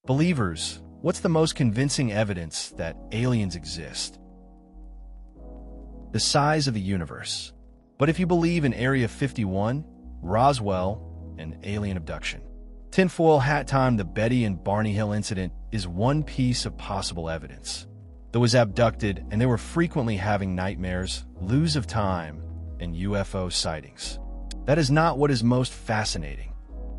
Believers, what's the most convincing evidence that aliens exist? The size of the universe. But if you believe in Area 51, Roswell, and alien abduction, tinfoil hat time, the Betty and Barney Hill incident is one piece of possible evidence. They was abducted and they were frequently having nightmares, lose of time, and UFO sightings. That is not what is most fascinating.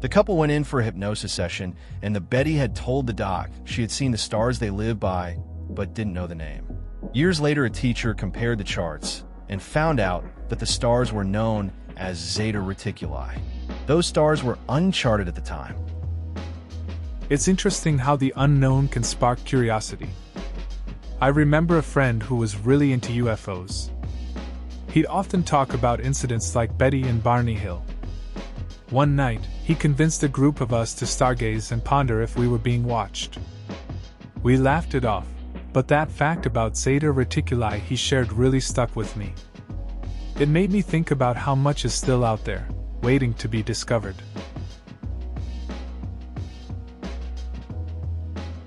The couple went in for a hypnosis session, and the Betty had told the doc she had seen the stars they live by, but didn't know the name. Years later, a teacher compared the charts and found out that the stars were known as Zeta Reticuli. Those stars were uncharted at the time. It's interesting how the unknown can spark curiosity. I remember a friend who was really into UFOs. He'd often talk about incidents like Betty and Barney Hill. One night, he convinced a group of us to stargaze and ponder if we were being watched. We laughed it off, but that fact about Zeta Reticuli he shared really stuck with me. It made me think about how much is still out there, waiting to be discovered.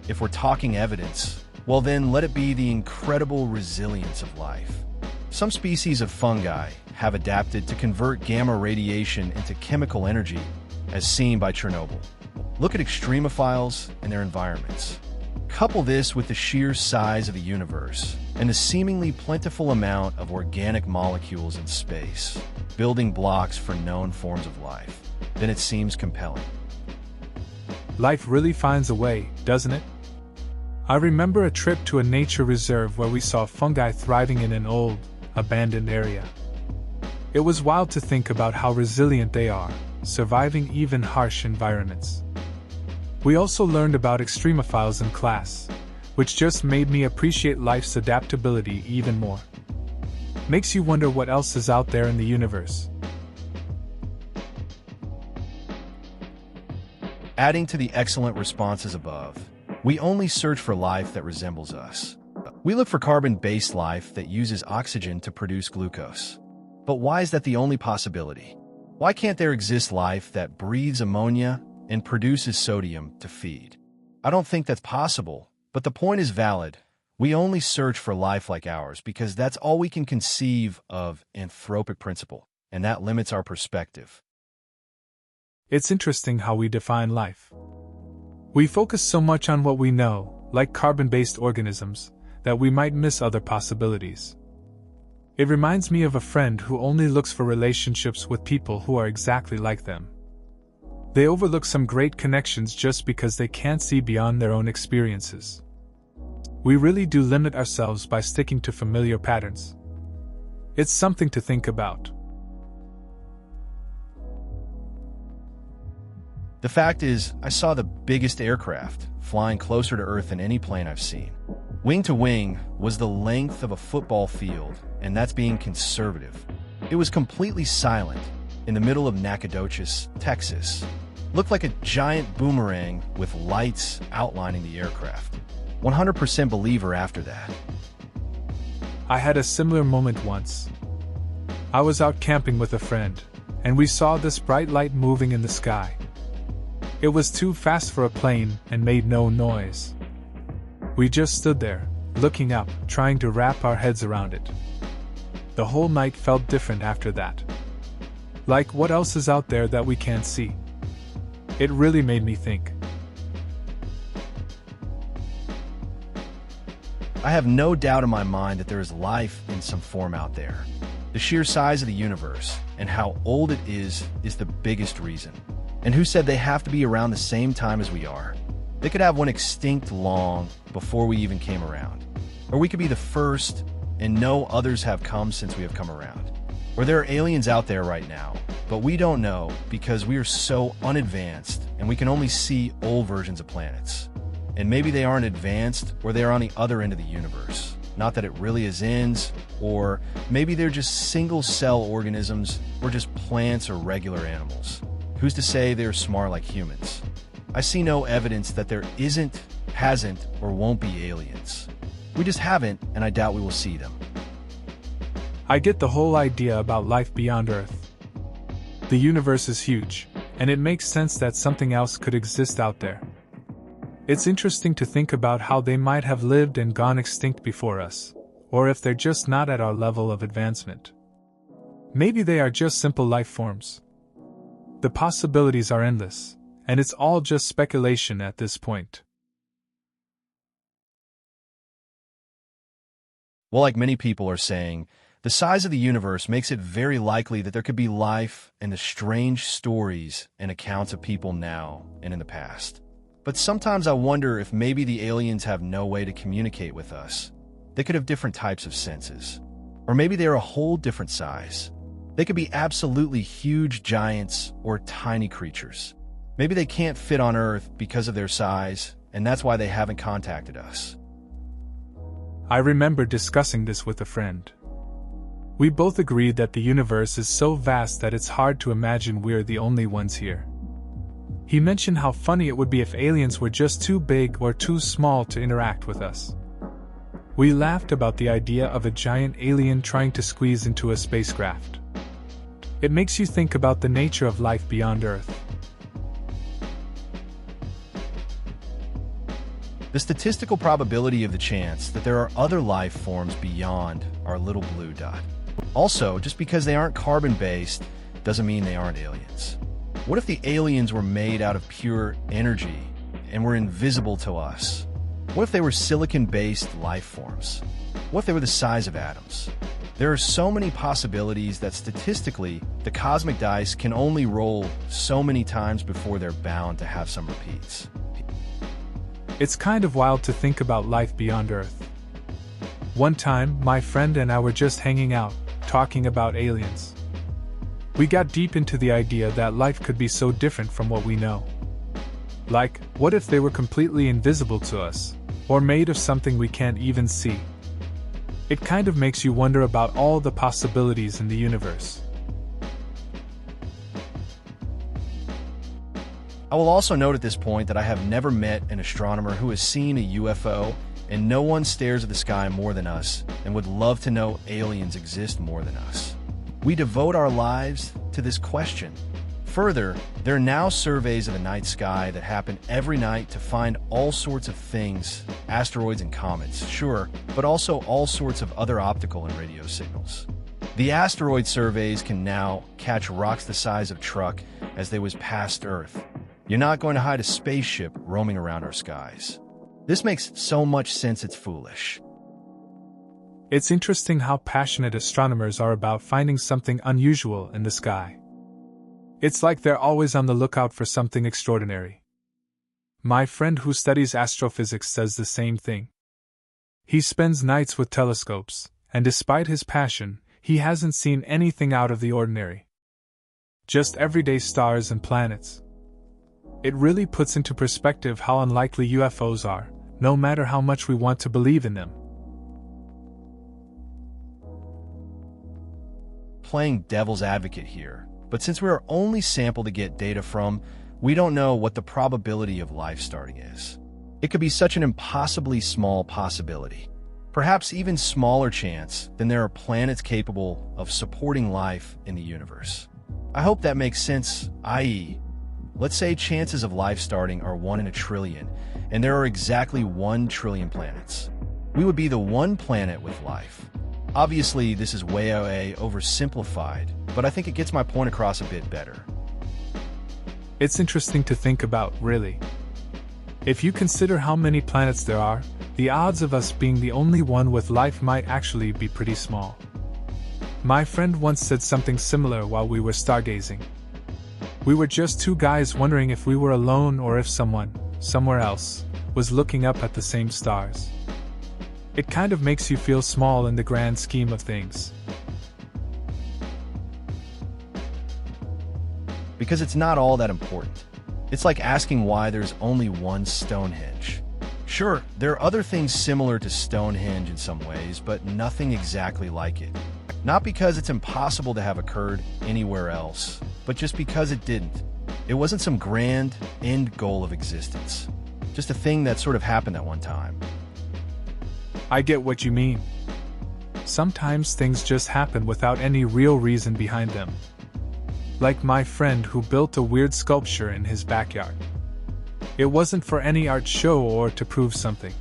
If we're talking evidence, well then let it be the incredible resilience of life. Some species of fungi have adapted to convert gamma radiation into chemical energy, as seen by Chernobyl. Look at extremophiles and their environments. Couple this with the sheer size of the universe and the seemingly plentiful amount of organic molecules in space, building blocks for known forms of life, then it seems compelling. Life really finds a way, doesn't it? I remember a trip to a nature reserve where we saw fungi thriving in an old, abandoned area. It was wild to think about how resilient they are, surviving even harsh environments. We also learned about extremophiles in class, which just made me appreciate life's adaptability even more. Makes you wonder what else is out there in the universe. Adding to the excellent responses above, we only search for life that resembles us. We look for carbon-based life that uses oxygen to produce glucose. But why is that the only possibility? Why can't there exist life that breathes ammonia and produces sodium to feed? I don't think that's possible, but the point is valid. We only search for life like ours because that's all we can conceive of anthropic principle, and that limits our perspective. It's interesting how we define life. We focus so much on what we know, like carbon-based organisms, that we might miss other possibilities. It reminds me of a friend who only looks for relationships with people who are exactly like them. They overlook some great connections just because they can't see beyond their own experiences. We really do limit ourselves by sticking to familiar patterns. It's something to think about. The fact is, I saw the biggest aircraft flying closer to Earth than any plane I've seen. Wing to wing was the length of a football field, and that's being conservative. It was completely silent in the middle of Nacogdoches, Texas. Looked like a giant boomerang with lights outlining the aircraft. 100% believer after that. I had a similar moment once. I was out camping with a friend, and we saw this bright light moving in the sky. It was too fast for a plane and made no noise. We just stood there, looking up, trying to wrap our heads around it. The whole night felt different after that. Like, what else is out there that we can't see? It really made me think. I have no doubt in my mind that there is life in some form out there. The sheer size of the universe and how old it is the biggest reason. And who said they have to be around the same time as we are? They could have one extinct long before we even came around. Or we could be the first, and no others have come since we have come around. Or there are aliens out there right now, but we don't know because we are so unadvanced and we can only see old versions of planets. And maybe they aren't advanced, or they are on the other end of the universe. Not that it really is ends, or maybe they're just single-cell organisms, or just plants or regular animals. Who's to say they're smart like humans? I see no evidence that there isn't, hasn't, or won't be aliens. We just haven't, and I doubt we will see them. I get the whole idea about life beyond Earth. The universe is huge, and it makes sense that something else could exist out there. It's interesting to think about how they might have lived and gone extinct before us, or if they're just not at our level of advancement. Maybe they are just simple life forms. The possibilities are endless, and it's all just speculation at this point. Well, like many people are saying, the size of the universe makes it very likely that there could be life in the strange stories and accounts of people now and in the past. But sometimes I wonder if maybe the aliens have no way to communicate with us. They could have different types of senses. Or maybe they're a whole different size. They could be absolutely huge giants or tiny creatures. Maybe they can't fit on Earth because of their size, and that's why they haven't contacted us. I remember discussing this with a friend. We both agreed that the universe is so vast that it's hard to imagine we're the only ones here. He mentioned how funny it would be if aliens were just too big or too small to interact with us. We laughed about the idea of a giant alien trying to squeeze into a spacecraft. It makes you think about the nature of life beyond Earth. The statistical probability of the chance that there are other life forms beyond our little blue dot. Also, just because they aren't carbon-based doesn't mean they aren't aliens. What if the aliens were made out of pure energy and were invisible to us? What if they were silicon-based life forms? What if they were the size of atoms? There are so many possibilities that statistically, the cosmic dice can only roll so many times before they're bound to have some repeats. It's kind of wild to think about life beyond Earth. One time, my friend and I were just hanging out, talking about aliens. We got deep into the idea that life could be so different from what we know. Like, what if they were completely invisible to us, or made of something we can't even see? It kind of makes you wonder about all the possibilities in the universe. I will also note at this point that I have never met an astronomer who has seen a UFO, and no one stares at the sky more than us and would love to know aliens exist more than us. We devote our lives to this question. Further, there are now surveys of the night sky that happen every night to find all sorts of things, asteroids and comets, sure, but also all sorts of other optical and radio signals. The asteroid surveys can now catch rocks the size of truck as they whiz past Earth. You're not going to hide a spaceship roaming around our skies. This makes so much sense it's foolish. It's interesting how passionate astronomers are about finding something unusual in the sky. It's like they're always on the lookout for something extraordinary. My friend who studies astrophysics says the same thing. He spends nights with telescopes, and despite his passion, he hasn't seen anything out of the ordinary. Just everyday stars and planets. It really puts into perspective how unlikely UFOs are, no matter how much we want to believe in them. Playing devil's advocate here, but since we are only sample to get data from, we don't know what the probability of life starting is. It could be such an impossibly small possibility, perhaps even smaller chance than there are planets capable of supporting life in the universe. I hope that makes sense, i.e., let's say chances of life starting are 1 in a trillion, and there are exactly 1 trillion planets. We would be the one planet with life. Obviously, this is way oversimplified, but I think it gets my point across a bit better. It's interesting to think about, really. If you consider how many planets there are, the odds of us being the only one with life might actually be pretty small. My friend once said something similar while we were stargazing. We were just 2 guys wondering if we were alone or if someone, somewhere else, was looking up at the same stars. It kind of makes you feel small in the grand scheme of things. Because it's not all that important. It's like asking why there's only 1 Stonehenge. Sure, there are other things similar to Stonehenge in some ways, but nothing exactly like it. Not because it's impossible to have occurred anywhere else, but just because it didn't. It wasn't some grand end goal of existence. Just a thing that sort of happened at one time. I get what you mean. Sometimes things just happen without any real reason behind them. Like my friend who built a weird sculpture in his backyard. It wasn't for any art show or to prove something.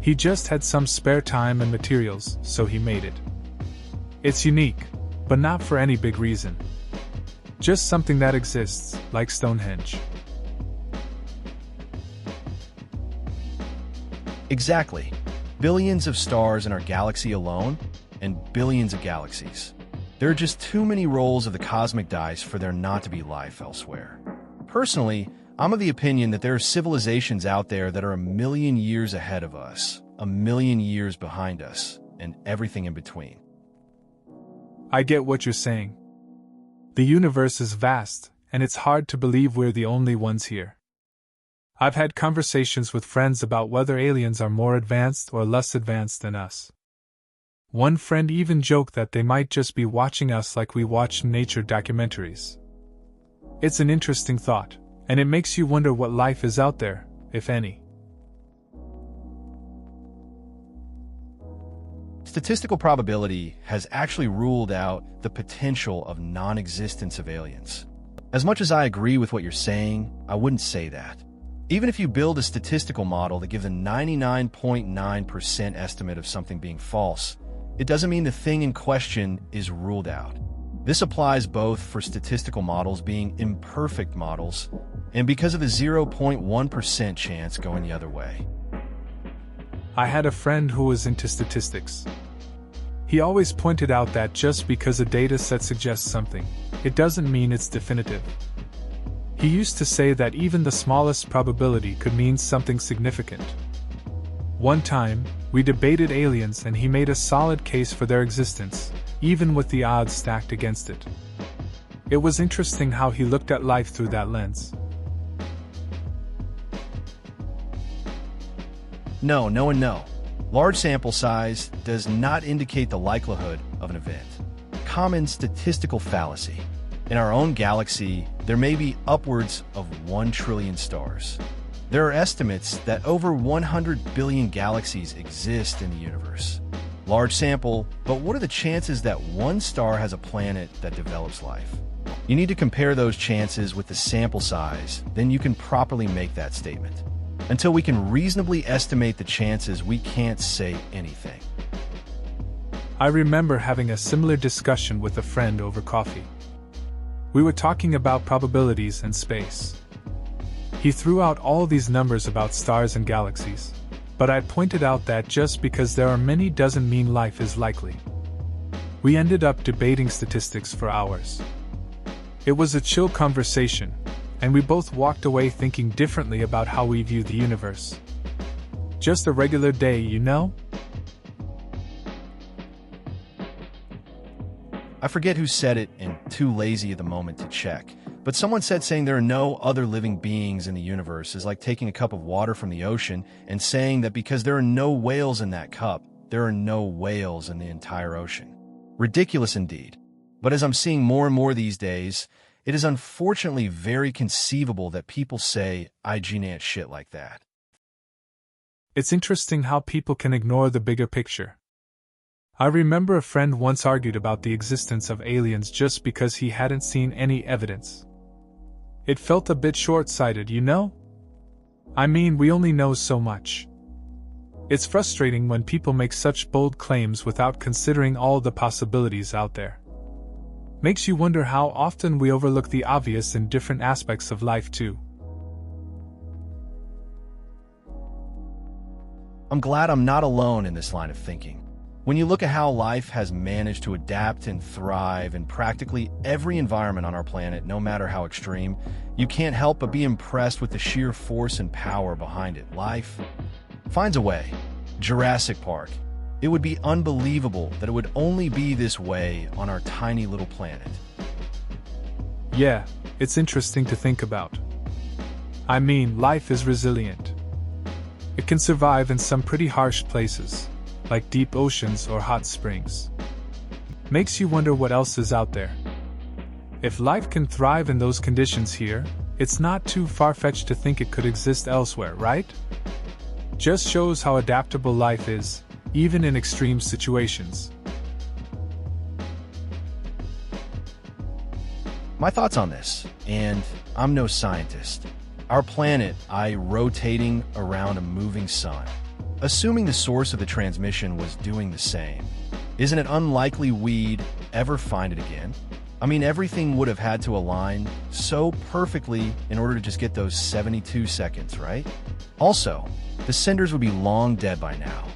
He just had some spare time and materials, so he made it. It's unique, but not for any big reason. Just something that exists, like Stonehenge. Exactly. Billions of stars in our galaxy alone, and billions of galaxies. There are just too many rolls of the cosmic dice for there not to be life elsewhere. Personally, I'm of the opinion that there are civilizations out there that are a million years ahead of us, a million years behind us, and everything in between. I get what you're saying. The universe is vast, and it's hard to believe we're the only ones here. I've had conversations with friends about whether aliens are more advanced or less advanced than us. One friend even joked that they might just be watching us like we watch nature documentaries. It's an interesting thought, and it makes you wonder what life is out there, if any. Statistical probability has actually ruled out the potential of non-existence of aliens. As much as I agree with what you're saying, I wouldn't say that. Even if you build a statistical model that gives a 99.9% estimate of something being false, it doesn't mean the thing in question is ruled out. This applies both for statistical models being imperfect models and because of the 0.1% chance going the other way. I had a friend who was into statistics. He always pointed out that just because a data set suggests something, it doesn't mean it's definitive. He used to say that even the smallest probability could mean something significant. One time, we debated aliens and he made a solid case for their existence, even with the odds stacked against it. It was interesting how he looked at life through that lens. No, and no. Large sample size does not indicate the likelihood of an event. Common statistical fallacy. In our own galaxy, there may be upwards of 1 trillion stars. There are estimates that over 100 billion galaxies exist in the universe. Large sample, but what are the chances that one star has a planet that develops life? You need to compare those chances with the sample size, then you can properly make that statement. Until we can reasonably estimate the chances, we can't say anything. I remember having a similar discussion with a friend over coffee. We were talking about probabilities and space. He threw out all these numbers about stars and galaxies, but I pointed out that just because there are many doesn't mean life is likely. We ended up debating statistics for hours. It was a chill conversation, and we both walked away thinking differently about how we view the universe. Just a regular day, you know? I forget who said it and too lazy at the moment to check, but someone said saying there are no other living beings in the universe is like taking a cup of water from the ocean and saying that because there are no whales in that cup, there are no whales in the entire ocean. Ridiculous indeed. But as I'm seeing more and more these days, it is unfortunately very conceivable that people say IGNant shit like that. It's interesting how people can ignore the bigger picture. I remember a friend once argued about the existence of aliens just because he hadn't seen any evidence. It felt a bit short-sighted, you know? I mean, we only know so much. It's frustrating when people make such bold claims without considering all the possibilities out there. Makes you wonder how often we overlook the obvious in different aspects of life too. I'm glad I'm not alone in this line of thinking. When you look at how life has managed to adapt and thrive in practically every environment on our planet, no matter how extreme, you can't help but be impressed with the sheer force and power behind it. Life finds a way. Jurassic Park. It would be unbelievable that it would only be this way on our tiny little planet. Yeah, it's interesting to think about. I mean, life is resilient. It can survive in some pretty harsh places, like deep oceans or hot springs. Makes you wonder what else is out there. If life can thrive in those conditions here, it's not too far-fetched to think it could exist elsewhere, right? Just shows how adaptable life is, even in extreme situations. My thoughts on this, and I'm no scientist, Our planet, rotating around a moving sun. Assuming the source of the transmission was doing the same, isn't it unlikely we'd ever find it again? I mean, everything would have had to align so perfectly in order to just get those 72 seconds, right? Also, the senders would be long dead by now.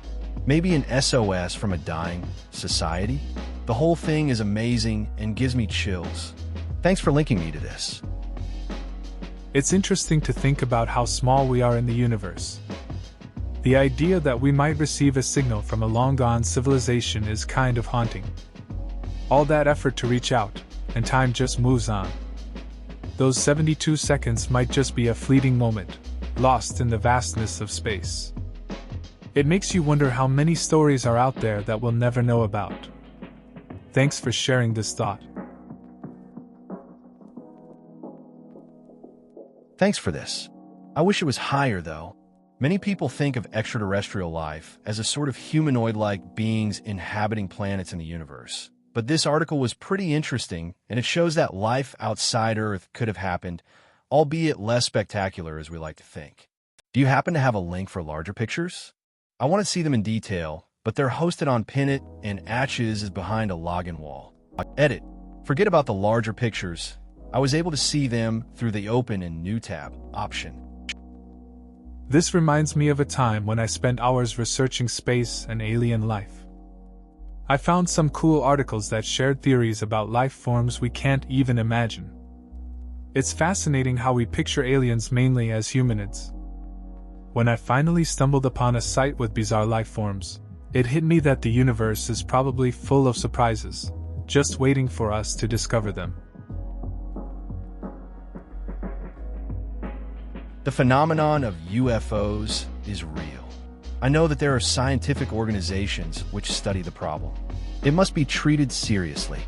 Maybe an SOS from a dying society? The whole thing is amazing and gives me chills. Thanks for linking me to this. It's interesting to think about how small we are in the universe. The idea that we might receive a signal from a long-gone civilization is kind of haunting. All that effort to reach out, and time just moves on. Those 72 seconds might just be a fleeting moment, lost in the vastness of space. It makes you wonder how many stories are out there that we'll never know about. Thanks for sharing this thought. Thanks for this. I wish it was higher, though. Many people think of extraterrestrial life as a sort of humanoid-like beings inhabiting planets in the universe. But this article was pretty interesting, and it shows that life outside Earth could have happened, albeit less spectacular as we like to think. Do you happen to have a link for larger pictures? I want to see them in detail, but they're hosted on Pinit, and Atches is behind a login wall. Edit. Forget about the larger pictures. I was able to see them through the Open and New tab option. This reminds me of a time when I spent hours researching space and alien life. I found some cool articles that shared theories about life forms we can't even imagine. It's fascinating how we picture aliens mainly as humanoids. When I finally stumbled upon a site with bizarre life forms, it hit me that the universe is probably full of surprises, just waiting for us to discover them. The phenomenon of UFOs is real. I know that there are scientific organizations which study the problem. It must be treated seriously.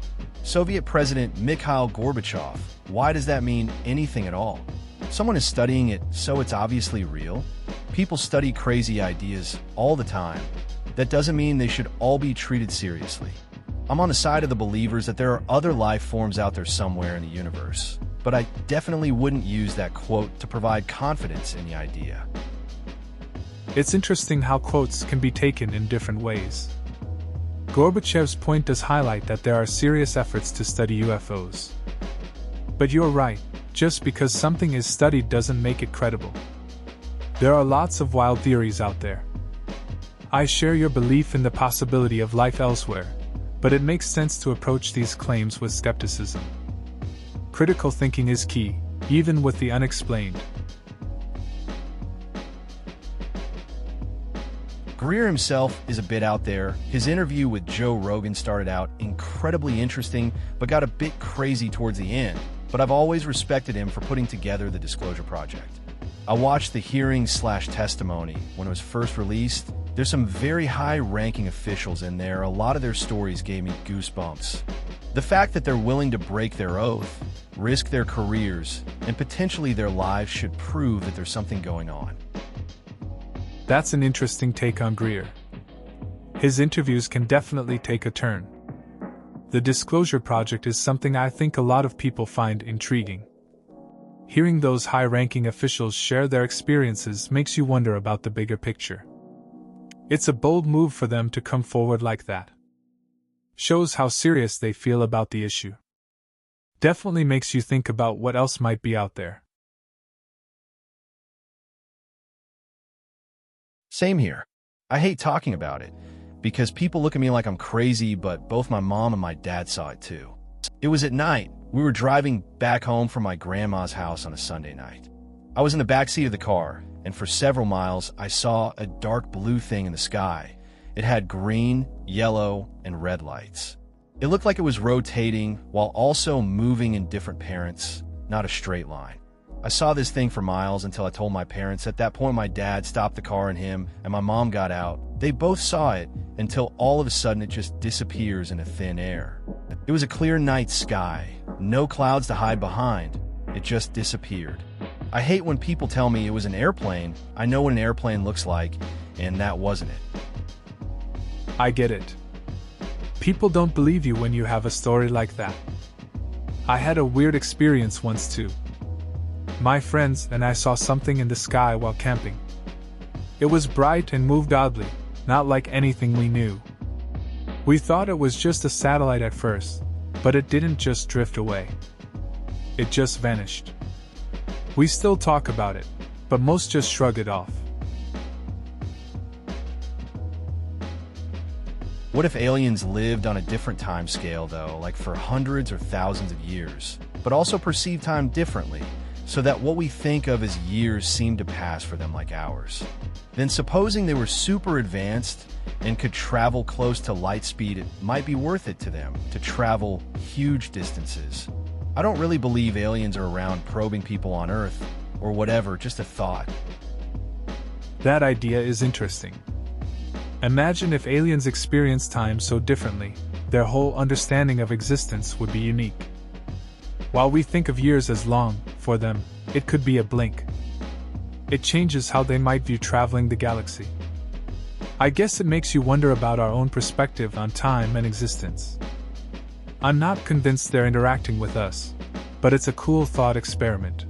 Soviet President Mikhail Gorbachev, why does that mean anything at all? Someone is studying it, so it's obviously real? People study crazy ideas all the time. That doesn't mean they should all be treated seriously. I'm on the side of the believers that there are other life forms out there somewhere in the universe, but I definitely wouldn't use that quote to provide confidence in the idea. It's interesting how quotes can be taken in different ways. Gorbachev's point does highlight that there are serious efforts to study UFOs. But you're right, just because something is studied doesn't make it credible. There are lots of wild theories out there. I share your belief in the possibility of life elsewhere, but it makes sense to approach these claims with skepticism. Critical thinking is key, even with the unexplained. Greer himself is a bit out there. His interview with Joe Rogan started out incredibly interesting, but got a bit crazy towards the end. But I've always respected him for putting together the Disclosure Project. I watched the hearing/testimony when it was first released. There's some very high-ranking officials in there. A lot of their stories gave me goosebumps. The fact that they're willing to break their oath, risk their careers, and potentially their lives should prove that there's something going on. That's an interesting take on Greer. His interviews can definitely take a turn. The Disclosure Project is something I think a lot of people find intriguing. Hearing those high-ranking officials share their experiences makes you wonder about the bigger picture. It's a bold move for them to come forward like that. Shows how serious they feel about the issue. Definitely makes you think about what else might be out there. Same here. I hate talking about it, because people look at me like I'm crazy, but both my mom and my dad saw it too. It was at night. We were driving back home from my grandma's house on a Sunday night. I was in the backseat of the car, and for several miles I saw a dark blue thing in the sky. It had green, yellow, and red lights. It looked like it was rotating while also moving in different parents, not a straight line. I saw this thing for miles until I told my parents. At that point, my dad stopped the car and him, and my mom got out. They both saw it until all of a sudden it just disappears into thin air. It was a clear night sky, no clouds to hide behind. It just disappeared. I hate when people tell me it was an airplane. I know what an airplane looks like, and that wasn't it. I get it. People don't believe you when you have a story like that. I had a weird experience once too. My friends and I saw something in the sky while camping. It was bright and moved oddly, not like anything we knew. We thought it was just a satellite at first, but it didn't just drift away. It just vanished. We still talk about it, but most just shrug it off. What if aliens lived on a different time scale, though, like for hundreds or thousands of years, but also perceive time differently, so that what we think of as years seem to pass for them like hours? Then supposing they were super advanced and could travel close to light speed, it might be worth it to them to travel huge distances. I don't really believe aliens are around probing people on Earth or whatever, just a thought. That idea is interesting. Imagine if aliens experienced time so differently, their whole understanding of existence would be unique. While we think of years as long, for them, it could be a blink. It changes how they might view traveling the galaxy. I guess it makes you wonder about our own perspective on time and existence. I'm not convinced they're interacting with us, but it's a cool thought experiment.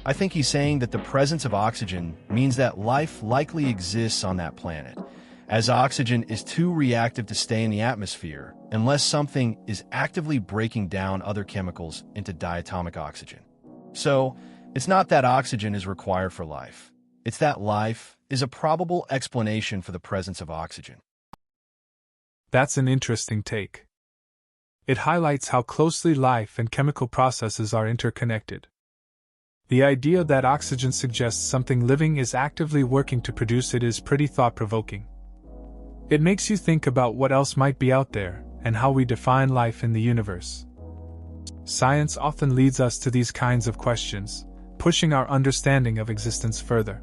I think he's saying that the presence of oxygen means that life likely exists on that planet, as oxygen is too reactive to stay in the atmosphere unless something is actively breaking down other chemicals into diatomic oxygen. So, it's not that oxygen is required for life. It's that life is a probable explanation for the presence of oxygen. That's an interesting take. It highlights how closely life and chemical processes are interconnected. The idea that oxygen suggests something living is actively working to produce it is pretty thought-provoking. It makes you think about what else might be out there, and how we define life in the universe. Science often leads us to these kinds of questions, pushing our understanding of existence further.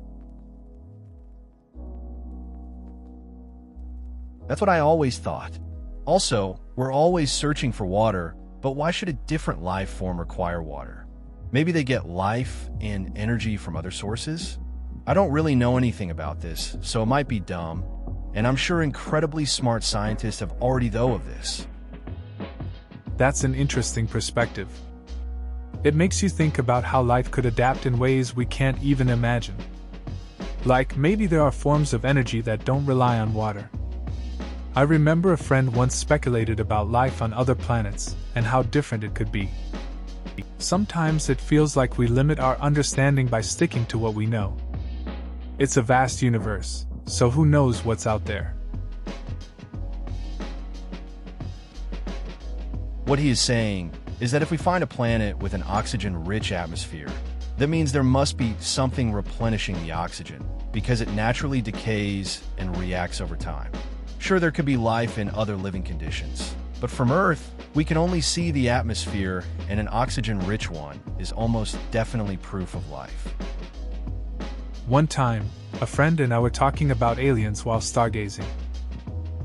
That's what I always thought. Also, we're always searching for water, but why should a different life form require water? Maybe they get life and energy from other sources? I don't really know anything about this, so it might be dumb, and I'm sure incredibly smart scientists have already thought of this. That's an interesting perspective. It makes you think about how life could adapt in ways we can't even imagine. Like, maybe there are forms of energy that don't rely on water. I remember a friend once speculated about life on other planets, and how different it could be. Sometimes it feels like we limit our understanding by sticking to what we know. It's a vast universe, so who knows what's out there? What he is saying is that if we find a planet with an oxygen-rich atmosphere, that means there must be something replenishing the oxygen, because it naturally decays and reacts over time. Sure, there could be life in other living conditions, but from Earth, we can only see the atmosphere, and an oxygen-rich one is almost definitely proof of life. One time, a friend and I were talking about aliens while stargazing.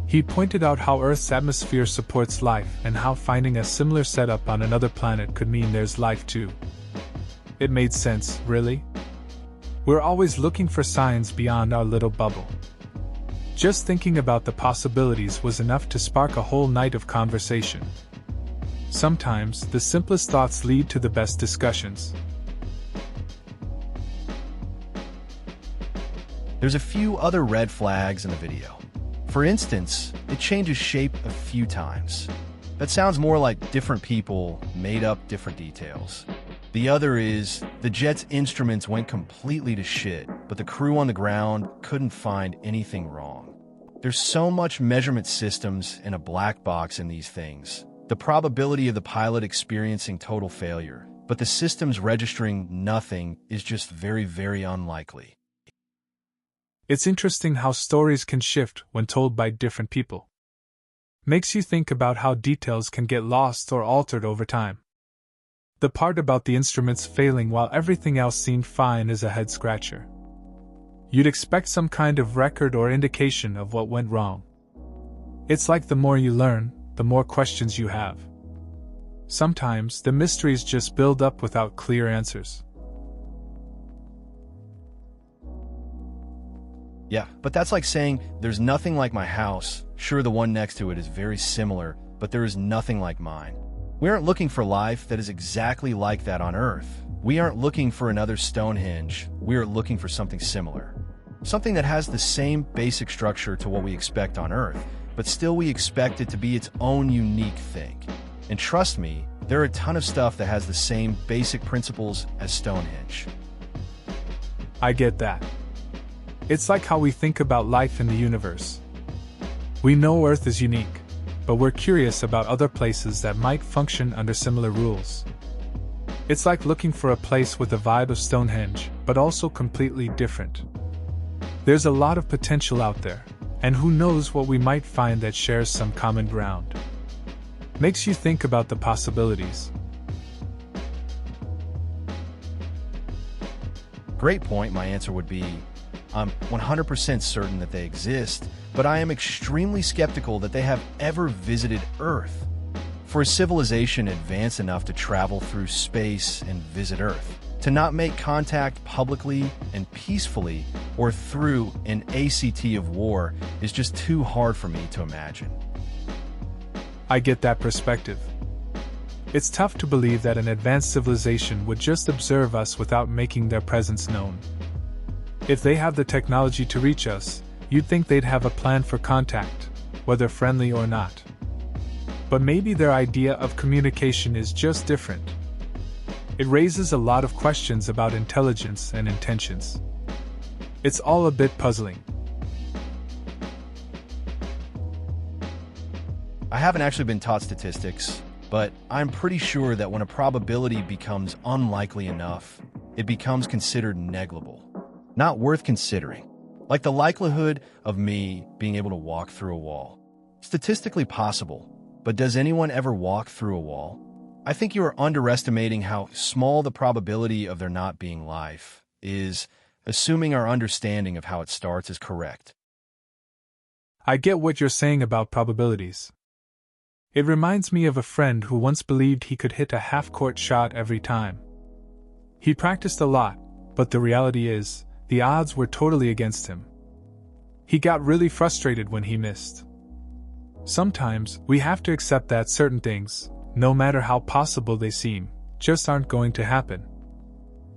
He pointed out how Earth's atmosphere supports life and how finding a similar setup on another planet could mean there's life too. It made sense, really? We're always looking for signs beyond our little bubble. Just thinking about the possibilities was enough to spark a whole night of conversation. Sometimes, the simplest thoughts lead to the best discussions. There's a few other red flags in the video. For instance, it changes shape a few times. That sounds more like different people made up different details. The other is, the jet's instruments went completely to shit, but the crew on the ground couldn't find anything wrong. There's so much measurement systems and a black box in these things. The probability of the pilot experiencing total failure, but the systems registering nothing, is just very, very unlikely. It's interesting how stories can shift when told by different people. Makes you think about how details can get lost or altered over time. The part about the instruments failing while everything else seemed fine is a head-scratcher. You'd expect some kind of record or indication of what went wrong. It's like the more you learn, the more questions you have. Sometimes the mysteries just build up without clear answers. Yeah, but that's like saying, there's nothing like my house. Sure, the one next to it is very similar, but there is nothing like mine. We aren't looking for life that is exactly like that on Earth. We aren't looking for another Stonehenge. We are looking for something similar. Something that has the same basic structure to what we expect on Earth, but still we expect it to be its own unique thing. And trust me, there are a ton of stuff that has the same basic principles as Stonehenge. I get that. It's like how we think about life in the universe. We know Earth is unique, but we're curious about other places that might function under similar rules. It's like looking for a place with a vibe of Stonehenge, but also completely different. There's a lot of potential out there, and who knows what we might find that shares some common ground. Makes you think about the possibilities. Great point. My answer would be, I'm 100% certain that they exist, but I am extremely skeptical that they have ever visited Earth. For a civilization advanced enough to travel through space and visit Earth, to not make contact publicly and peacefully or through an ACT of war is just too hard for me to imagine. I get that perspective. It's tough to believe that an advanced civilization would just observe us without making their presence known. If they have the technology to reach us, you'd think they'd have a plan for contact, whether friendly or not. But maybe their idea of communication is just different. It raises a lot of questions about intelligence and intentions. It's all a bit puzzling. I haven't actually been taught statistics, but I'm pretty sure that when a probability becomes unlikely enough, it becomes considered negligible, not worth considering. Like the likelihood of me being able to walk through a wall. Statistically possible, but does anyone ever walk through a wall? I think you are underestimating how small the probability of there not being life is, assuming our understanding of how it starts is correct. I get what you're saying about probabilities. It reminds me of a friend who once believed he could hit a half-court shot every time. He practiced a lot, but the reality is, the odds were totally against him. He got really frustrated when he missed. Sometimes, we have to accept that certain things, no matter how possible they seem, just aren't going to happen.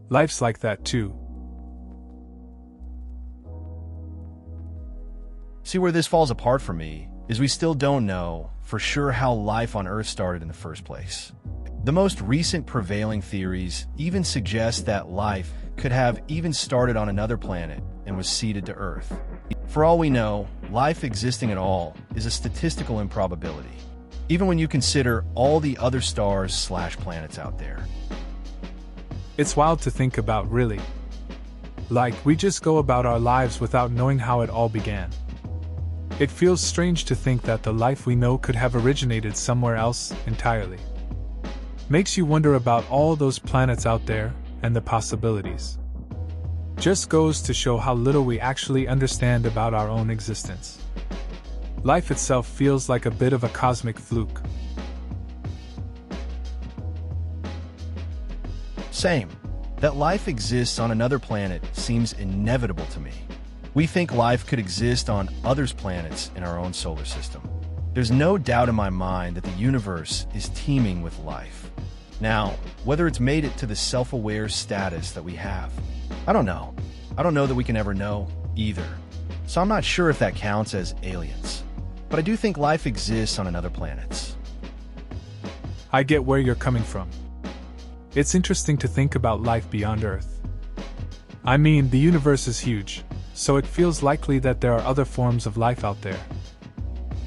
Life's like that too. See, where this falls apart for me is we still don't know for sure how life on Earth started in the first place. The most recent prevailing theories even suggest that life could have even started on another planet and was seeded to Earth. For all we know, life existing at all is a statistical improbability, even when you consider all the other stars/planets out there. It's wild to think about, really. Like, we just go about our lives without knowing how it all began. It feels strange to think that the life we know could have originated somewhere else entirely. Makes you wonder about all those planets out there and the possibilities. Just goes to show how little we actually understand about our own existence. Life itself feels like a bit of a cosmic fluke. Same. That life exists on another planet seems inevitable to me. We think life could exist on others' planets in our own solar system. There's no doubt in my mind that the universe is teeming with life. Now, whether it's made it to the self-aware status that we have, I don't know. I don't know that we can ever know either. So I'm not sure if that counts as aliens. But I do think life exists on other planets. I get where you're coming from. It's interesting to think about life beyond Earth. I mean, the universe is huge, so it feels likely that there are other forms of life out there.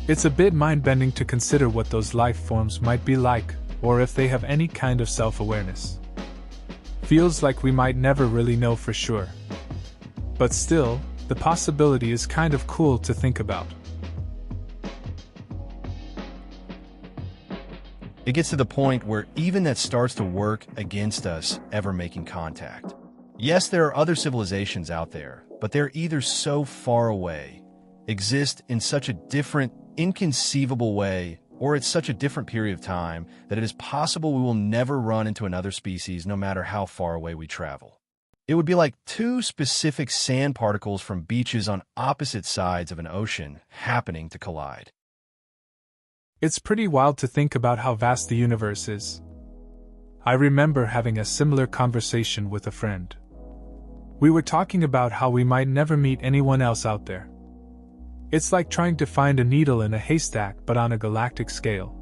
It's a bit mind-bending to consider what those life forms might be like, or if they have any kind of self-awareness. Feels like we might never really know for sure. But still, the possibility is kind of cool to think about. It gets to the point where even that starts to work against us ever making contact. Yes, there are other civilizations out there, but they're either so far away, exist in such a different, inconceivable way, or it's such a different period of time that it is possible we will never run into another species no matter how far away we travel. It would be like two specific sand particles from beaches on opposite sides of an ocean happening to collide. It's pretty wild to think about how vast the universe is. I remember having a similar conversation with a friend. We were talking about how we might never meet anyone else out there. It's like trying to find a needle in a haystack but on a galactic scale.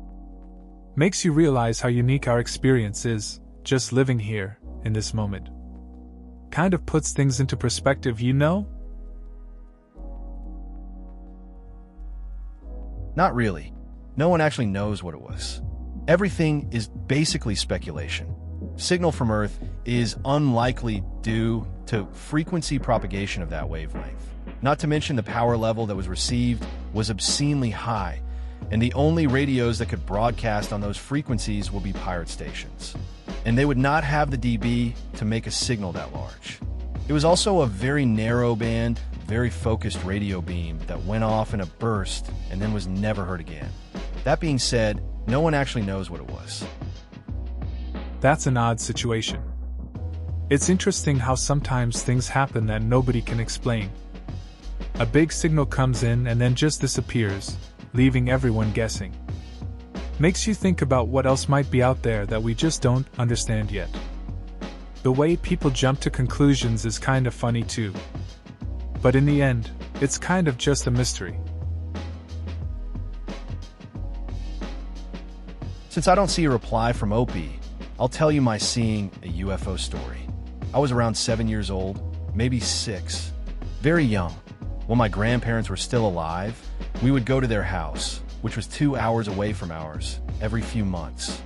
Makes you realize how unique our experience is, just living here, in this moment. Kind of puts things into perspective, you know? Not really. No one actually knows what it was. Everything is basically speculation. Signal from Earth is unlikely due to frequency propagation of that wavelength. Not to mention the power level that was received was obscenely high, and the only radios that could broadcast on those frequencies will be pirate stations. And they would not have the dB to make a signal that large. It was also a very narrow band, very focused radio beam that went off in a burst and then was never heard again. That being said, no one actually knows what it was. That's an odd situation. It's interesting how sometimes things happen that nobody can explain. A big signal comes in and then just disappears, leaving everyone guessing. Makes you think about what else might be out there that we just don't understand yet. The way people jump to conclusions is kind of funny too. But in the end, it's kind of just a mystery. Since I don't see a reply from Opie, I'll tell you my seeing a UFO story. I was around 7 years old, maybe 6, very young. When my grandparents were still alive, we would go to their house, which was 2 hours away from ours, every few months.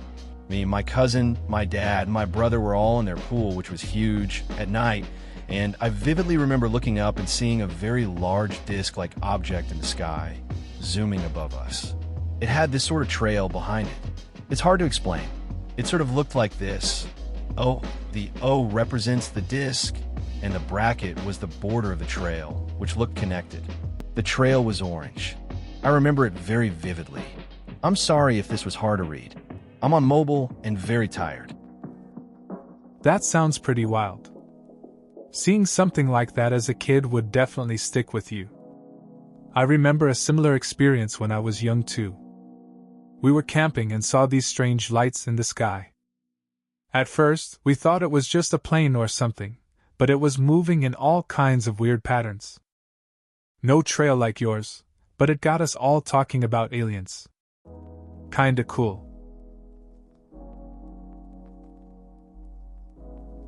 Me, my cousin, my dad, and my brother were all in their pool, which was huge, at night, and I vividly remember looking up and seeing a very large disc-like object in the sky, zooming above us. It had this sort of trail behind it. It's hard to explain. It sort of looked like this. Oh, the O represents the disc, and the bracket was the border of the trail, which looked connected. The trail was orange. I remember it very vividly. I'm sorry if this was hard to read. I'm on mobile and very tired. That sounds pretty wild. Seeing something like that as a kid would definitely stick with you. I remember a similar experience when I was young too. We were camping and saw these strange lights in the sky. At first, we thought it was just a plane or something, but it was moving in all kinds of weird patterns. No trail like yours, but it got us all talking about aliens. Kinda cool.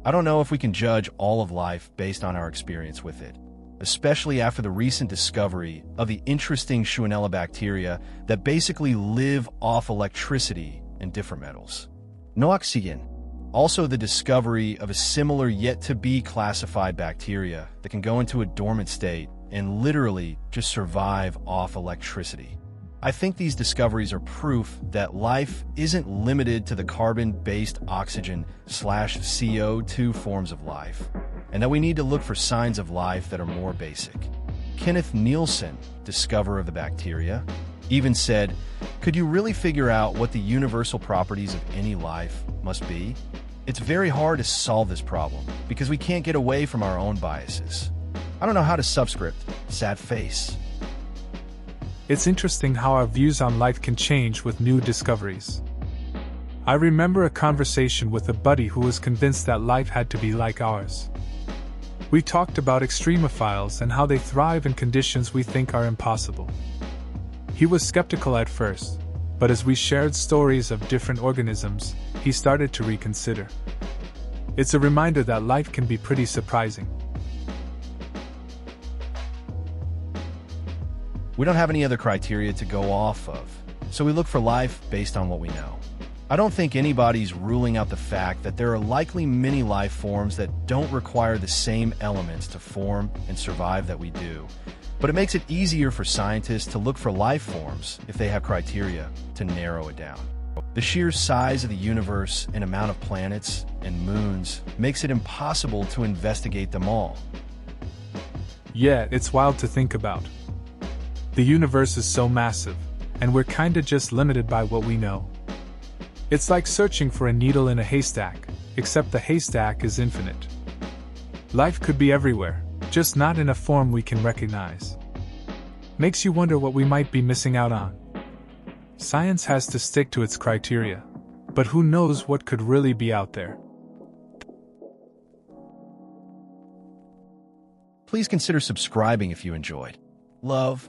I don't know if we can judge all of life based on our experience with it, especially after the recent discovery of the interesting Shewanella bacteria that basically live off electricity and different metals. No oxygen. Also the discovery of a similar yet-to-be classified bacteria that can go into a dormant state and literally just survive off electricity. I think these discoveries are proof that life isn't limited to the carbon-based oxygen/CO2 forms of life, and that we need to look for signs of life that are more basic. Kenneth Nielsen, discoverer of the bacteria, even said, "Could you really figure out what the universal properties of any life must be? It's very hard to solve this problem because we can't get away from our own biases. I don't know how to subscript. Sad face." It's interesting how our views on life can change with new discoveries. I remember a conversation with a buddy who was convinced that life had to be like ours. We talked about extremophiles and how they thrive in conditions we think are impossible. He was skeptical at first, but as we shared stories of different organisms, he started to reconsider. It's a reminder that life can be pretty surprising. We don't have any other criteria to go off of, so we look for life based on what we know. I don't think anybody's ruling out the fact that there are likely many life forms that don't require the same elements to form and survive that we do, but it makes it easier for scientists to look for life forms if they have criteria to narrow it down. The sheer size of the universe and amount of planets and moons makes it impossible to investigate them all. Yeah, it's wild to think about. The universe is so massive, and we're kinda just limited by what we know. It's like searching for a needle in a haystack, except the haystack is infinite. Life could be everywhere, just not in a form we can recognize. Makes you wonder what we might be missing out on. Science has to stick to its criteria. But who knows what could really be out there? Please consider subscribing if you enjoyed. Love.